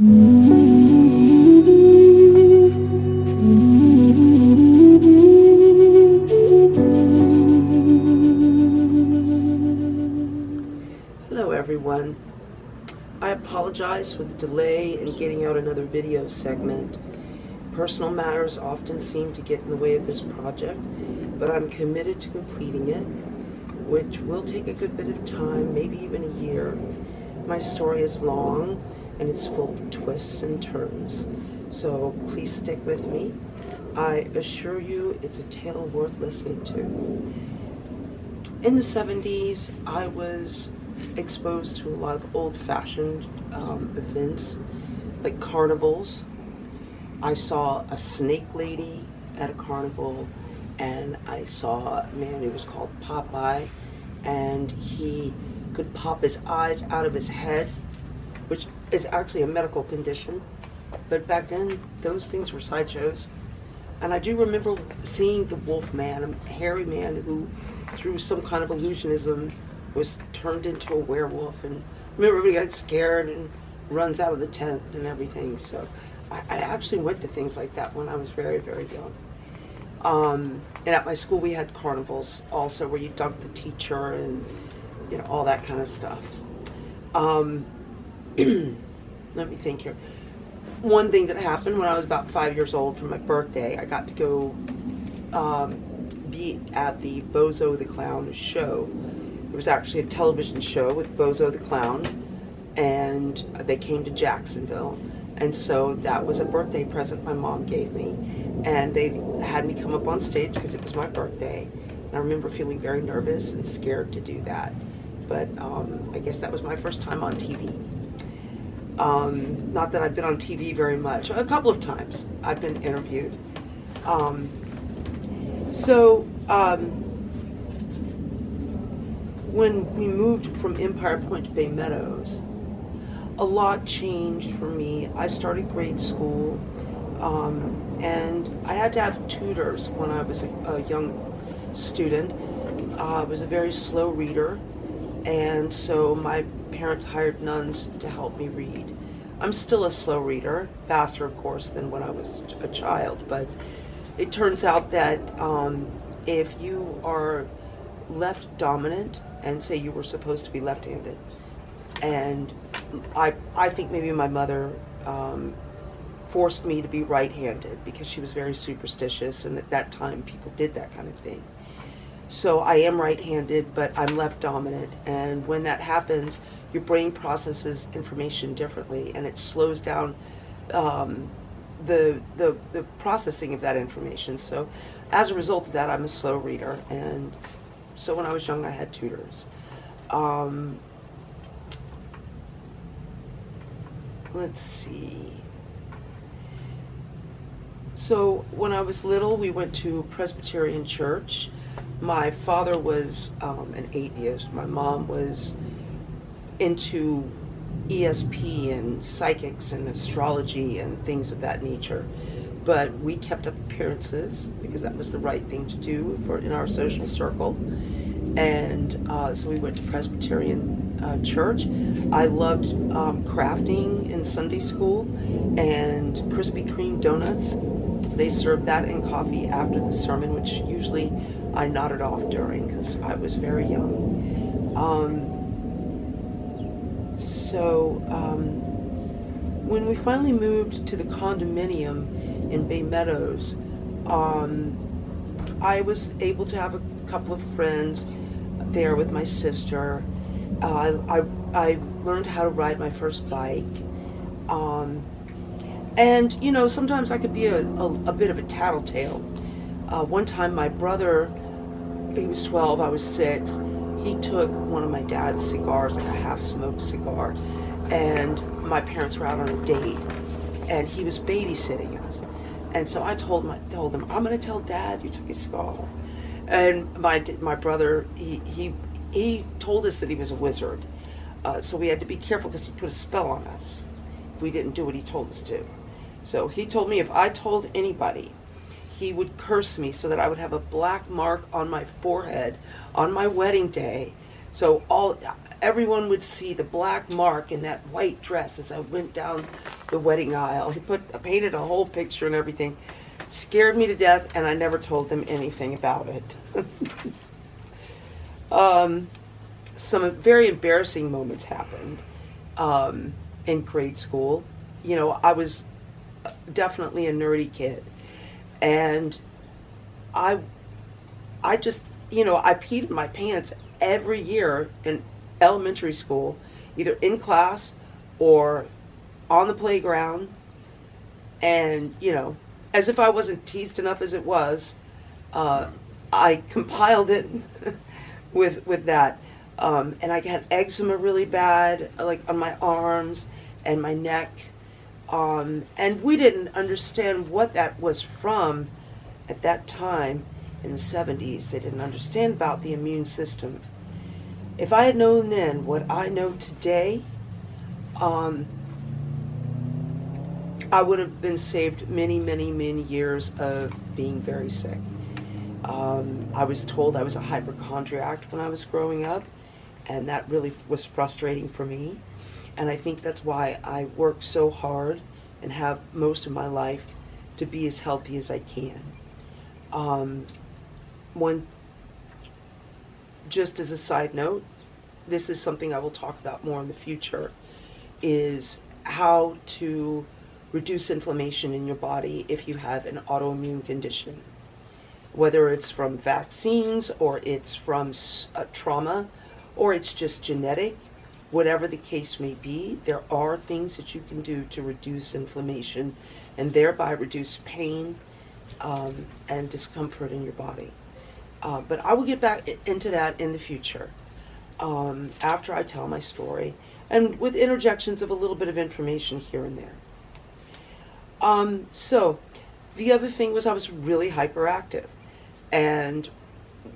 Hello everyone. I apologize for the delay in getting out another video segment. Personal matters often seem to get in the way of this project, but I'm committed to completing it, which will take a good bit of time, maybe even a year. My story is long and it's full of twists and turns, so please stick with me. I assure you it's a tale worth listening to. In the 70s, I was exposed to a lot of old-fashioned events, like carnivals. I saw a snake lady at a carnival, and I saw a man who was called Popeye, and he could pop his eyes out of his head, which is actually a medical condition. But back then, those things were sideshows. And I do remember seeing the wolf man, a hairy man who, through some kind of illusionism, was turned into a werewolf. And I remember everybody got scared and runs out of the tent and everything. So I actually went to things like that when I was very, very young. And at my school we had carnivals also, where you dunked the teacher and, you know, all that kind of stuff. Let me think here. One thing that happened when I was about 5 years old for my birthday, I got to go be at the Bozo the Clown show. It was actually a television show with Bozo the Clown, and they came to Jacksonville. And so that was a birthday present my mom gave me. And they had me come up on stage because it was my birthday. And I remember feeling very nervous and scared to do that. But I guess that was my first time on TV. Not that I've been on TV very much. A couple of times I've been interviewed. When we moved from Empire Point to Bay Meadows, a lot changed for me. I started grade school, and I had to have tutors when I was a young student. I was a very slow reader, and so my parents hired nuns to help me read. I'm still a slow reader, faster of course than when I was a child, but it turns out that if you are left dominant, and say you were supposed to be left-handed, and I think maybe my mother forced me to be right-handed because she was very superstitious, and at that time people did that kind of thing. So I am right-handed, but I'm left dominant, and when that happens, your brain processes information differently, and it slows down the processing of that information. So as a result of that, I'm a slow reader, and so when I was young, I had tutors. Let's see. So when I was little, we went to Presbyterian church. My father was an atheist. My mom was into ESP and psychics and astrology and things of that nature. But we kept up appearances because that was the right thing to do in our social circle. And so we went to Presbyterian church. I loved crafting in Sunday school and Krispy Kreme donuts. They served that in coffee after the sermon, which usually I nodded off during because I was very young. When we finally moved to the condominium in Bay Meadows, I was able to have a couple of friends there with my sister. I learned how to ride my first bike. And, you know, sometimes I could be a bit of a tattletale. One time my brother, he was 12, I was 6, he took one of my dad's cigars, like a half-smoked cigar, and my parents were out on a date, and he was babysitting us. And so I told him, I'm going to tell Dad you took his cigar. And my brother, he told us that he was a wizard. So we had to be careful because he put a spell on us if we didn't do what he told us to. So he told me if I told anybody, he would curse me so that I would have a black mark on my forehead on my wedding day. So everyone would see the black mark in that white dress as I went down the wedding aisle. He painted a whole picture and everything. It scared me to death, and I never told them anything about it. Some very embarrassing moments happened in grade school. You know, I was definitely a nerdy kid, and I just, you know, I peed in my pants every year in elementary school, either in class or on the playground, and, you know, as if I wasn't teased enough as it was, I compiled it with that. And I got eczema really bad, like on my arms and my neck. And we didn't understand what that was from at that time in the 70s. They didn't understand about the immune system. If I had known then what I know today, I would have been saved many, many, many years of being very sick. I was told I was a hypochondriac when I was growing up, and that really was frustrating for me. And I think that's why I work so hard and have most of my life to be as healthy as I can. Just as a side note, this is something I will talk about more in the future, is how to reduce inflammation in your body if you have an autoimmune condition. Whether it's from vaccines, or it's from trauma, or it's just genetic, whatever the case may be, there are things that you can do to reduce inflammation and thereby reduce pain and discomfort in your body. But I will get back into that in the future after I tell my story, and with interjections of a little bit of information here and there. So the other thing was I was really hyperactive. And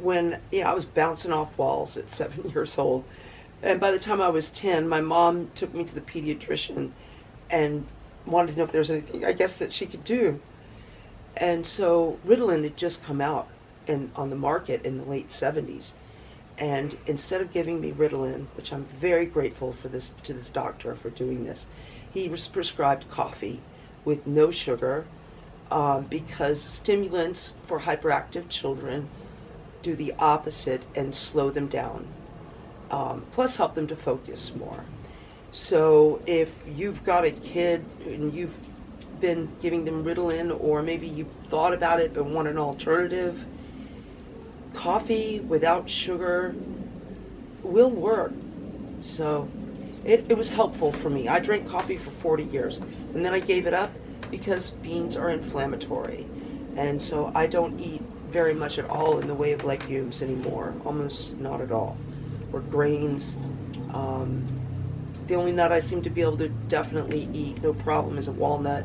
when, you know, I was bouncing off walls at 7 years old, and by the time I was 10, my mom took me to the pediatrician and wanted to know if there was anything, I guess, that she could do. And so Ritalin had just come out on the market in the late 70s. And instead of giving me Ritalin, which I'm very grateful to this doctor for doing this, he prescribed coffee with no sugar, because stimulants for hyperactive children do the opposite and slow them down, plus help them to focus more. So if you've got a kid and you've been giving them Ritalin, or maybe you've thought about it but want an alternative, coffee without sugar will work. So it was helpful for me. I drank coffee for 40 years, and then I gave it up because beans are inflammatory. And so I don't eat very much at all in the way of legumes anymore, almost not at all, or grains. The only nut I seem to be able to definitely eat, no problem, is a walnut.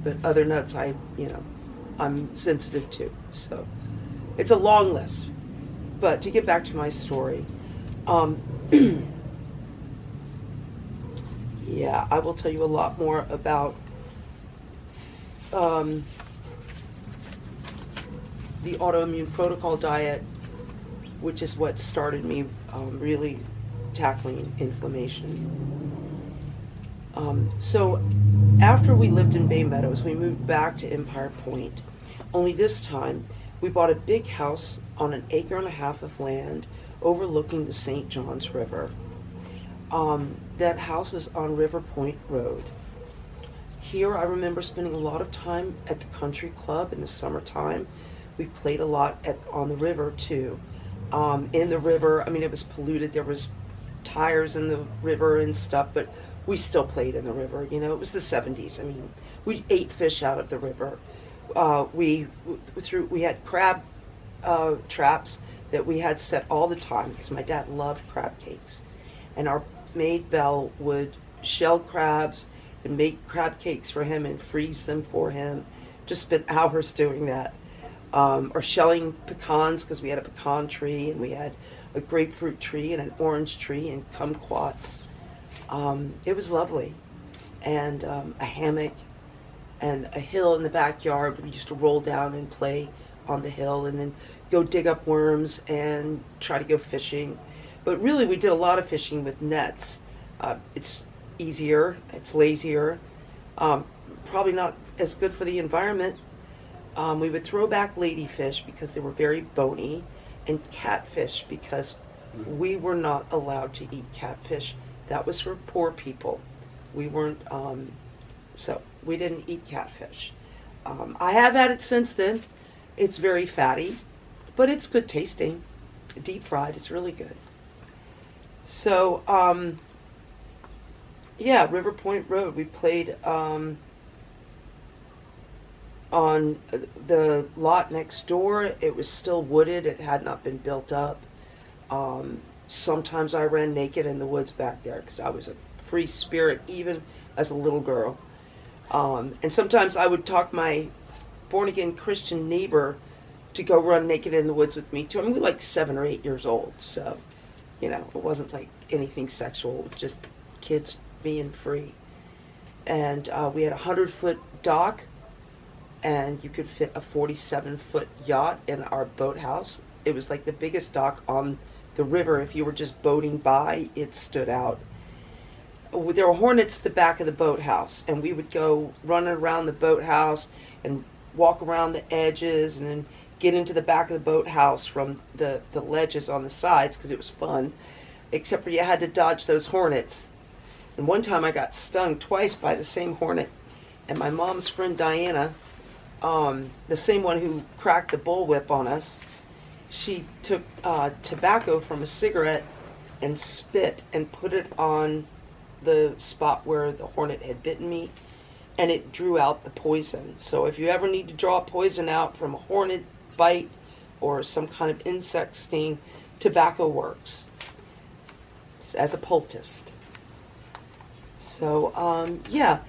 But other nuts I'm sensitive to. So it's a long list. But to get back to my story, yeah, I will tell you a lot more about the autoimmune protocol diet, which is what started me really tackling inflammation. So after we lived in Bay Meadows, we moved back to Empire Point. Only this time, we bought a big house on 1.5 acres of land overlooking the St. Johns River. That house was on River Point Road. Here I remember spending a lot of time at the country club in the summertime. We played a lot on the river too. In the river, I mean, it was polluted. There was tires in the river and stuff, but we still played in the river. You know, it was the 70s. I mean, we ate fish out of the river. We had crab traps that we had set all the time because my dad loved crab cakes, and our maid Belle would shell crabs and make crab cakes for him and freeze them for him. Just spent hours doing that. Or shelling pecans, because we had a pecan tree and we had a grapefruit tree and an orange tree and kumquats. It was lovely. And a hammock and a hill in the backyard. We used to roll down and play on the hill and then go dig up worms and try to go fishing. But really we did a lot of fishing with nets. It's easier, it's lazier, Probably not as good for the environment. We would throw back ladyfish because they were very bony, and catfish because we were not allowed to eat catfish. That was for poor people. We weren't, so we didn't eat catfish. I have had it since then. It's very fatty, but it's good tasting. Deep fried, it's really good. So, yeah, River Point Road. We played on the lot next door. It was still wooded. It had not been built up. Sometimes I ran naked in the woods back there because I was a free spirit even as a little girl. And sometimes I would talk my born-again Christian neighbor to go run naked in the woods with me too. I mean, we were like 7 or 8 years old, so, you know, it wasn't like anything sexual. It was just kids being free. And we had a 100-foot dock, and you could fit a 47-foot yacht in our boathouse. It was like the biggest dock on the river. If you were just boating by, it stood out. There were hornets at the back of the boathouse, and we would go running around the boathouse and walk around the edges and then get into the back of the boathouse from the ledges on the sides because it was fun, except for you had to dodge those hornets. And one time I got stung twice by the same hornet, and my mom's friend Diana, the same one who cracked the bullwhip on us, she took tobacco from a cigarette and spit and put it on the spot where the hornet had bitten me, and it drew out the poison. So if you ever need to draw poison out from a hornet bite or some kind of insect sting, tobacco works as a poultice. So, yeah,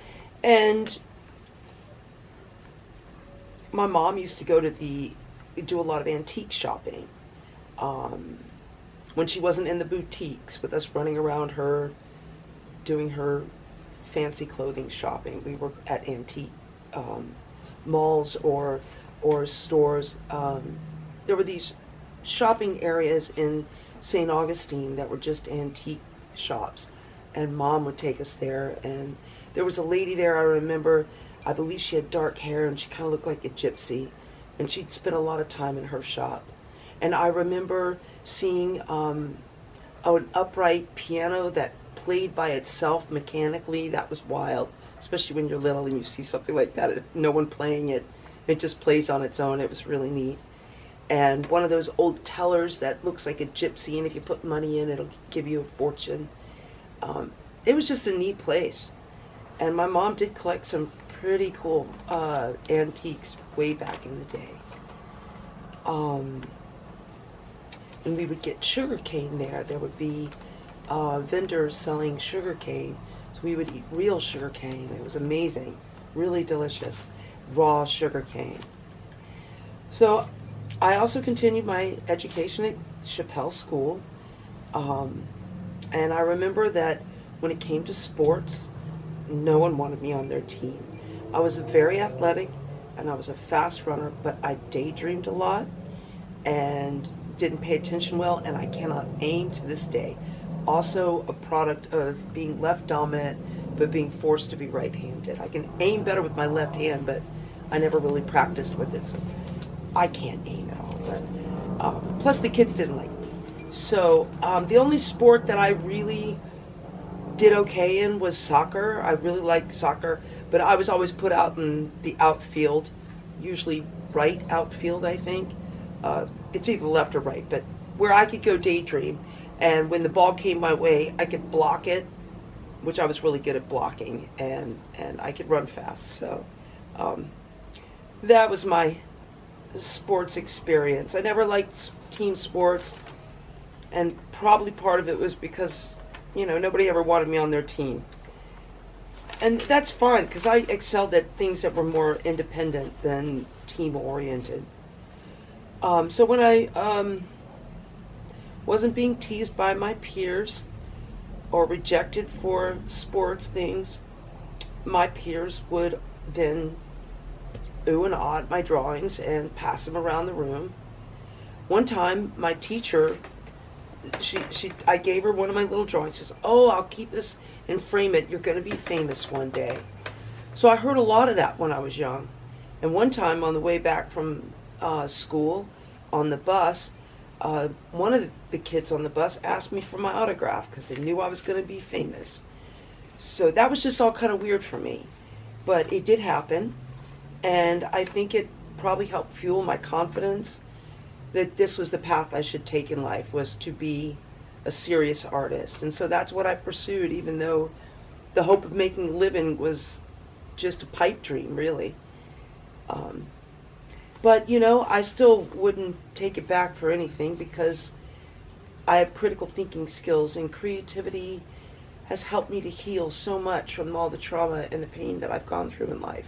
and my mom used to go to do a lot of antique shopping. When she wasn't in the boutiques with us running around her, doing her fancy clothing shopping, we were at antique malls or stores. There were these shopping areas in St. Augustine that were just antique shops, and Mom would take us there. And there was a lady there, I remember, I believe she had dark hair and she kind of looked like a gypsy, and she'd spent a lot of time in her shop. And I remember seeing an upright piano that played by itself mechanically. That was wild, especially when you're little and you see something like that, no one playing it, it just plays on its own. It was really neat. And one of those old tellers that looks like a gypsy, and if you put money in, it'll give you a fortune. It was just a neat place. And my mom did collect some pretty cool antiques way back in the day. And we would get sugar cane there. There would be vendors selling sugar cane. So we would eat real sugar cane. It was amazing, really delicious, raw sugar cane. So I also continued my education at Chappelle School. And I remember that when it came to sports, no one wanted me on their team. I was very athletic and I was a fast runner, but I daydreamed a lot and didn't pay attention well, and I cannot aim to this day. Also a product of being left dominant, but being forced to be right-handed. I can aim better with my left hand, but I never really practiced with it, so I can't aim at all. But plus the kids didn't like me. So the only sport that I really did okay in was soccer. I really liked soccer, but I was always put out in the outfield, usually right outfield, I think. It's either left or right, but where I could go daydream, and when the ball came my way, I could block it, which I was really good at blocking, and I could run fast. So that was my sports experience. I never liked team sports, and probably part of it was because, you know, nobody ever wanted me on their team. And that's fine, because I excelled at things that were more independent than team-oriented. So when I wasn't being teased by my peers or rejected for sports things, my peers would then ooh and ah at my drawings and pass them around the room. One time, my teacher, I gave her one of my little drawings. She says, "Oh, I'll keep this and frame it. You're going to be famous one day." So I heard a lot of that when I was young. And one time on the way back from school on the bus, one of the kids on the bus asked me for my autograph because they knew I was going to be famous. So that was just all kind of weird for me. But it did happen, and I think it probably helped fuel my confidence that this was the path I should take in life, was to be a serious artist. And so that's what I pursued, even though the hope of making a living was just a pipe dream, really. But, you know, I still wouldn't take it back for anything because I have critical thinking skills, and creativity has helped me to heal so much from all the trauma and the pain that I've gone through in life.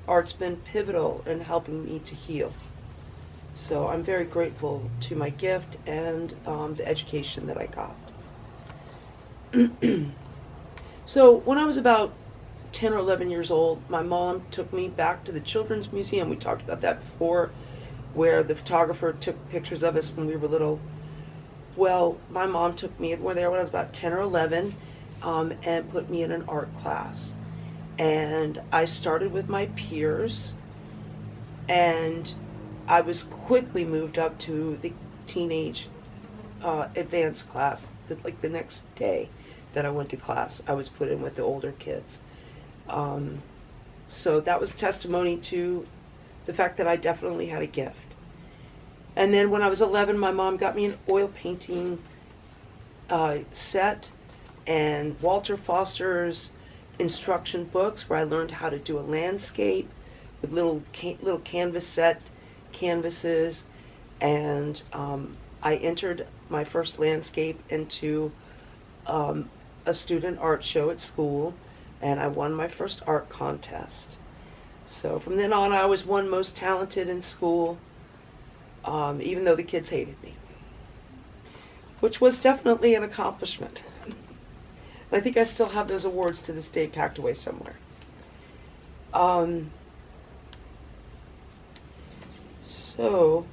Art's been pivotal in helping me to heal. So I'm very grateful to my gift and the education that I got. So when I was about 10 or 11 years old, my mom took me back to the Children's Museum. We talked about that before, where the photographer took pictures of us when we were little. Well, my mom took me there when I was about 10 or 11 and put me in an art class. And I started with my peers, and I was quickly moved up to the teenage advanced class. Like the next day that I went to class, I was put in with the older kids. So that was testimony to the fact that I definitely had a gift. And then when I was 11, my mom got me an oil painting set and Walter Foster's instruction books, where I learned how to do a landscape with little canvas set canvases. And I entered my first landscape into a student art show at school, and I won my first art contest. So from then on, I was one most talented in school, even though the kids hated me, which was definitely an accomplishment. And I think I still have those awards to this day packed away somewhere. So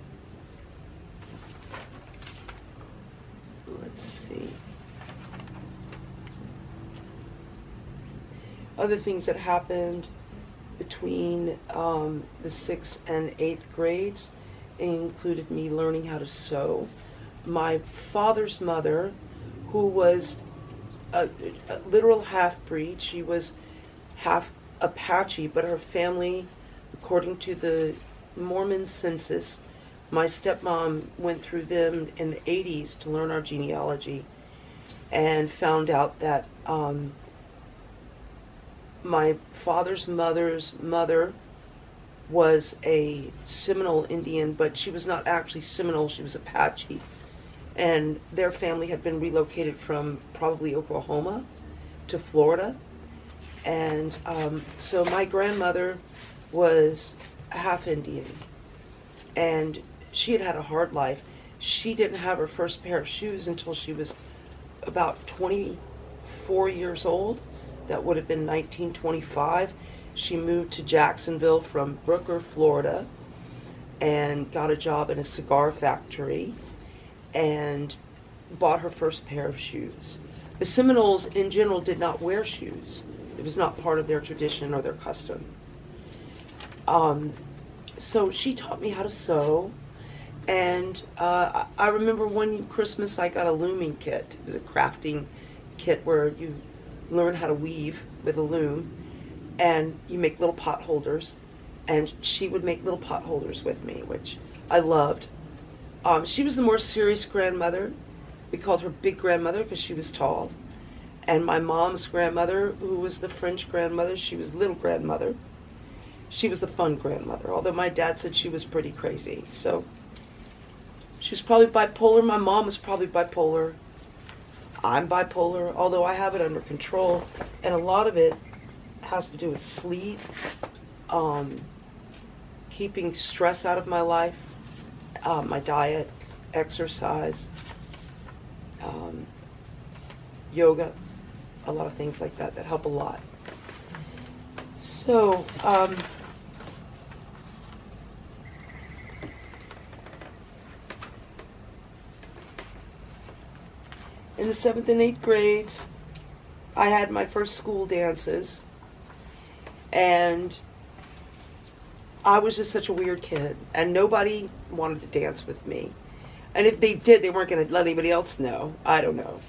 let's see. Other things that happened between the 6th and 8th grades included me learning how to sew. My father's mother, who was a literal half-breed, she was half Apache, but her family, according to the Mormon census, my stepmom went through them in the 80s to learn our genealogy and found out that my father's mother's mother was a Seminole Indian, but she was not actually Seminole, she was Apache. And their family had been relocated from probably Oklahoma to Florida. And so my grandmother was half Indian, and she had had a hard life. She didn't have her first pair of shoes until she was about 24 years old. That would have been 1925. She moved to Jacksonville from Brooker, Florida, and got a job in a cigar factory and bought her first pair of shoes. The Seminoles in general did not wear shoes. It was not part of their tradition or their custom. So she taught me how to sew, and I remember one Christmas I got a looming kit. It was a crafting kit where you learn how to weave with a loom, and you make little pot holders, and she would make little pot holders with me, which I loved. She was the more serious grandmother. We called her big grandmother because she was tall. And my mom's grandmother, who was the French grandmother, she was little grandmother. She was the fun grandmother, although my dad said she was pretty crazy. So she was probably bipolar. My mom was probably bipolar. I'm bipolar, although I have it under control. And a lot of it has to do with sleep, keeping stress out of my life, my diet, exercise, yoga, a lot of things like that help a lot. So, in the 7th and 8th grades, I had my first school dances, And I was just such a weird kid, and nobody wanted to dance with me. And if they did, they weren't going to let anybody else know. I don't know.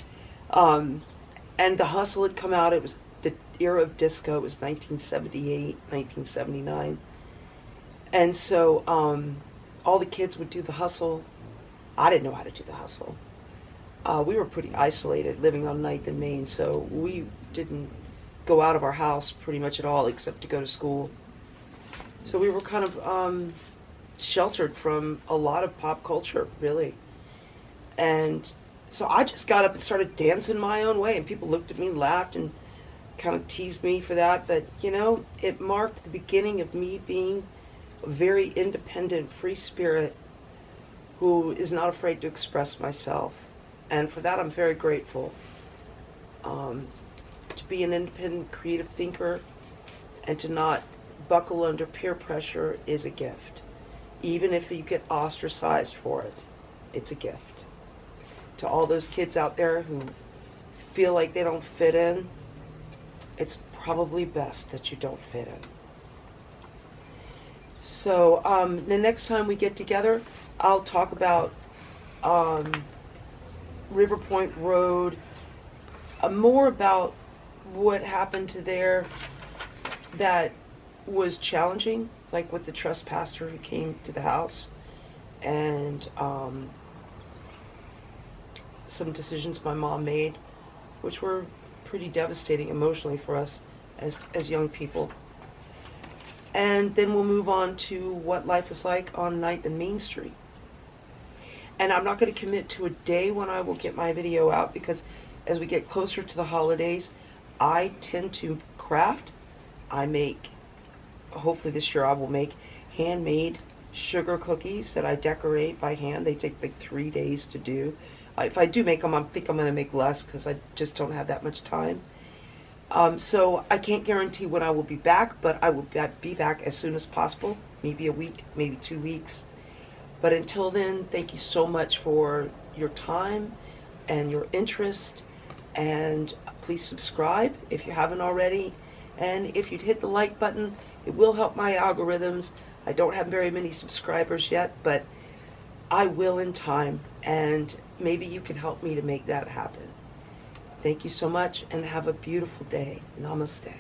And the hustle had come out. It was the era of disco. It was 1978, 1979. And so all the kids would do the hustle. I didn't know how to do the hustle. We were pretty isolated, living on 9th and Main, so we didn't go out of our house pretty much at all except to go to school. So we were kind of sheltered from a lot of pop culture, really. And so I just got up and started dancing my own way, and people looked at me and laughed and kind of teased me for that. But, you know, it marked the beginning of me being a very independent, free spirit who is not afraid to express myself. And for that, I'm very grateful. To be an independent, creative thinker and to not buckle under peer pressure is a gift. Even if you get ostracized for it, it's a gift. To all those kids out there who feel like they don't fit in, it's probably best that you don't fit in. So the next time we get together, I'll talk about River Point Road, more about what happened to there that was challenging, like with the trespasser who came to the house, and some decisions my mom made, which were pretty devastating emotionally for us as young people. And then we'll move on to what life is like on 9th and Main Street. And I'm not going to commit to a day when I will get my video out, because as we get closer to the holidays, I tend to craft. I make, hopefully this year I will make handmade sugar cookies that I decorate by hand. They take like 3 days to do. If I do make them, I think I'm going to make less because I just don't have that much time. So I can't guarantee when I will be back, but I will be back as soon as possible. Maybe a week, maybe 2 weeks. But until then, thank you so much for your time and your interest. And please subscribe if you haven't already. And if you'd hit the like button, it will help my algorithms. I don't have very many subscribers yet, but I will in time. And maybe you can help me to make that happen. Thank you so much and have a beautiful day. Namaste.